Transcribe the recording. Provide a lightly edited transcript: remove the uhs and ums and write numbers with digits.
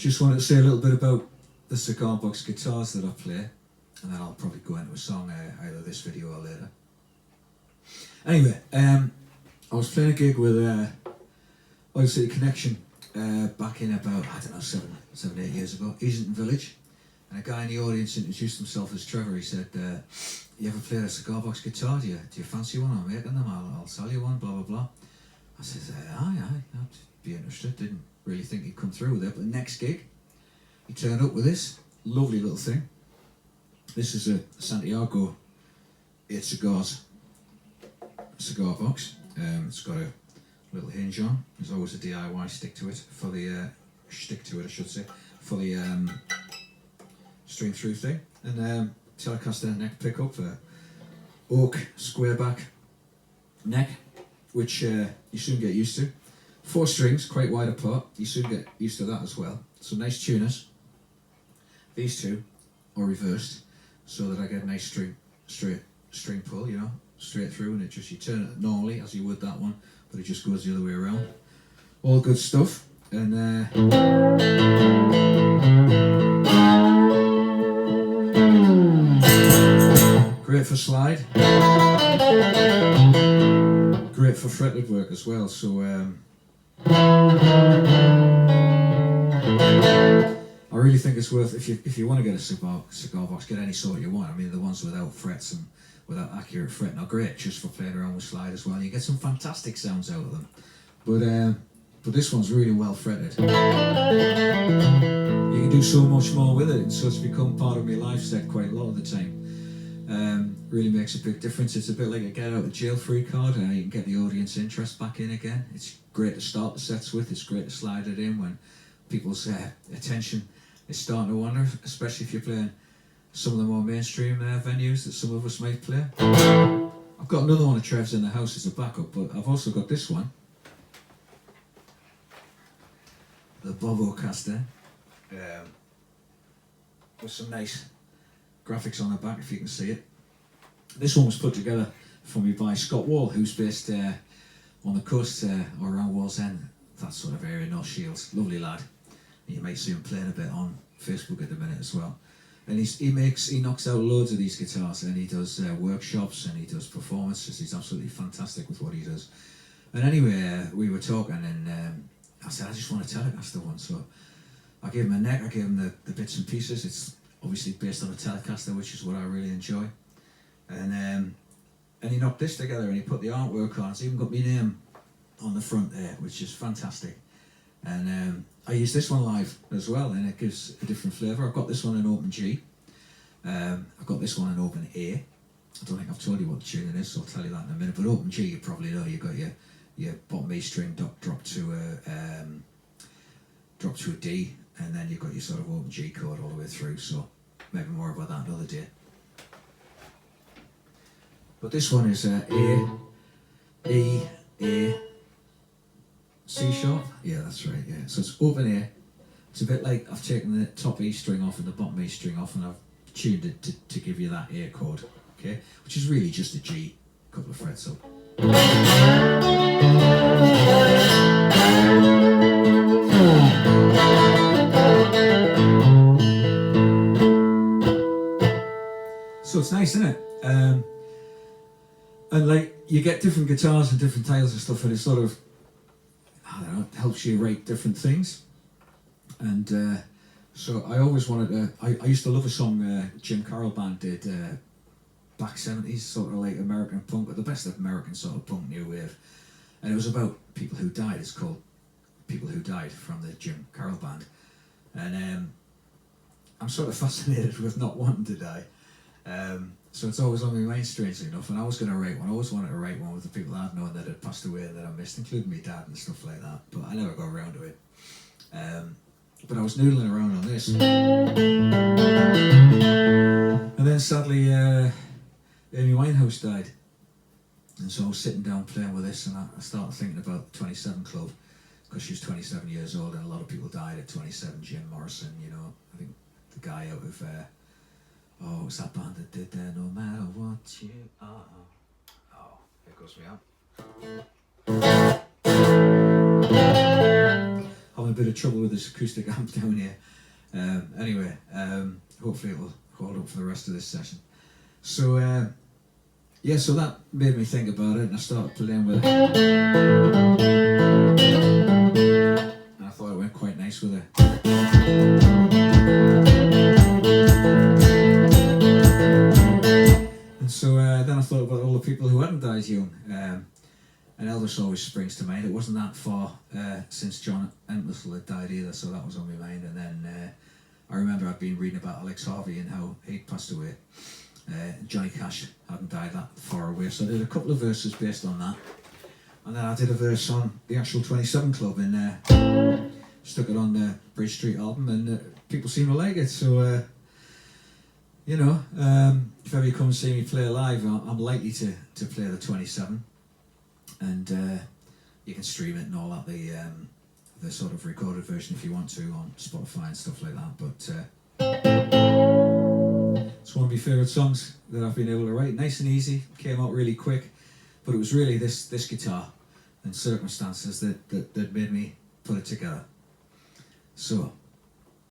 just wanted to say a little bit about the cigar box guitars that I play, and then I'll probably go into a song either this video or later. Anyway, I was playing a gig with Oil City Connection back in about, I don't know, 8 years ago, Easington Village, and a guy in the audience introduced himself as Trevor. He said, you ever played a cigar box guitar? Do you fancy one? I'm making them, I'll sell you one, blah blah blah. I said, aye, I'd be interested. Didn't really think he'd come through with it, but the next gig he turned up with this lovely little thing. This is a Santiago 8 cigars cigar box. It's got a little hinge on. There's always a DIY stick to it for the for the string through thing, and Telecaster neck pickup, oak square back neck, which you soon get used to. 4 strings, quite wide apart. You soon get used to that as well. Some nice tuners. These two are reversed, so that I get a nice string pull, you know, straight through, and it just, you turn it normally as you would that one, but it just goes the other way around. All good stuff, and great for slide, great for fretted work as well. So I really think it's worth, if you want to get a cigar box, get any sort you want. I mean, the ones without frets and without accurate fretting are great just for playing around with slide as well. You get some fantastic sounds out of them. But this one's really well fretted. You can do so much more with it, and so it's become part of my life set quite a lot of the time. Really makes a big difference. It's a bit like a get out of jail free card. You can get the audience interest back in again. It's great to start the sets with. It's great to slide it in when people's attention is starting to wander, especially if you're playing some of the more mainstream venues that some of us might play. I've got another one of Trev's in the house as a backup, but I've also got this one, the Bovocaster, with some nice graphics on the back, if you can see it. This one was put together for me by Scott Wall, who's based on the coast or around Wallsend, that sort of area, North Shields. Lovely lad. You might see him playing a bit on Facebook at the minute as well. And he knocks out loads of these guitars, and he does workshops, and he does performances. He's absolutely fantastic with what he does. And anyway, we were talking, and I said, I just want a Telecaster one. So I gave him a neck, I gave him the bits and pieces. It's obviously based on a Telecaster, which is what I really enjoy. And he knocked this together, and he put the artwork on. It's even got my name on the front there, which is fantastic. And I use this one live as well, and it gives a different flavour. I've got this one in open G. I've got this one in open A. I don't think I've told you what the tune it is, so I'll tell you that in a minute. But open G, you probably know. You've got your bottom A string drop to a D, and then you've got your sort of open G chord all the way through. So maybe more about that another day. But this one is A, E, A, C sharp? Yeah, that's right, yeah. So it's open A. It's a bit like I've taken the top E string off and the bottom E string off, and I've tuned it to give you that A chord, okay? Which is really just a G, a couple of frets up. So it's nice, isn't it? And like, you get different guitars and different titles and stuff, and it sort of, I don't know, helps you write different things. And so I always wanted to, I used to love a song Jim Carroll Band did back 70s, sort of like American punk, or the best of American sort of punk new wave. And it was about people who died. It's called People Who Died, from the Jim Carroll Band. And I'm sort of fascinated with not wanting to die. So it's always on my mind, strangely enough, and I was going to write one. I always wanted to write one with the people I'd known that had passed away that I missed, including my dad and stuff like that, but I never got around to it. But I was noodling around on this. And then sadly, Amy Winehouse died. And so I was sitting down playing with this, and I started thinking about the 27 Club, because she was 27 years old, and a lot of people died at 27. Jim Morrison, you know, I think the guy out of... what was that band that did there? No matter what you are. Oh, here goes me up. Having a bit of trouble with this acoustic amp down here. Anyway, hopefully it will hold up for the rest of this session. So yeah, so that made me think about it, and I started playing with it. And I thought it went quite nice with it. And so then I thought about all the people who hadn't died young. And Elvis always springs to mind. It wasn't that far since John Entwistle had died either, so that was on my mind. And then I remember I'd been reading about Alex Harvey and how he'd passed away. Johnny Cash hadn't died that far away, so I did a couple of verses based on that. And then I did a verse on the actual 27 Club and stuck it on the Bridge Street album, and people seem to like it. So, you know, if ever you come and see me play live, I'm likely to play the 27. And you can stream it and all that, the sort of recorded version if you want to on Spotify and stuff like that. But it's one of my favourite songs that I've been able to write. Nice and easy, came out really quick, but it was really this guitar and circumstances that made me put it together. So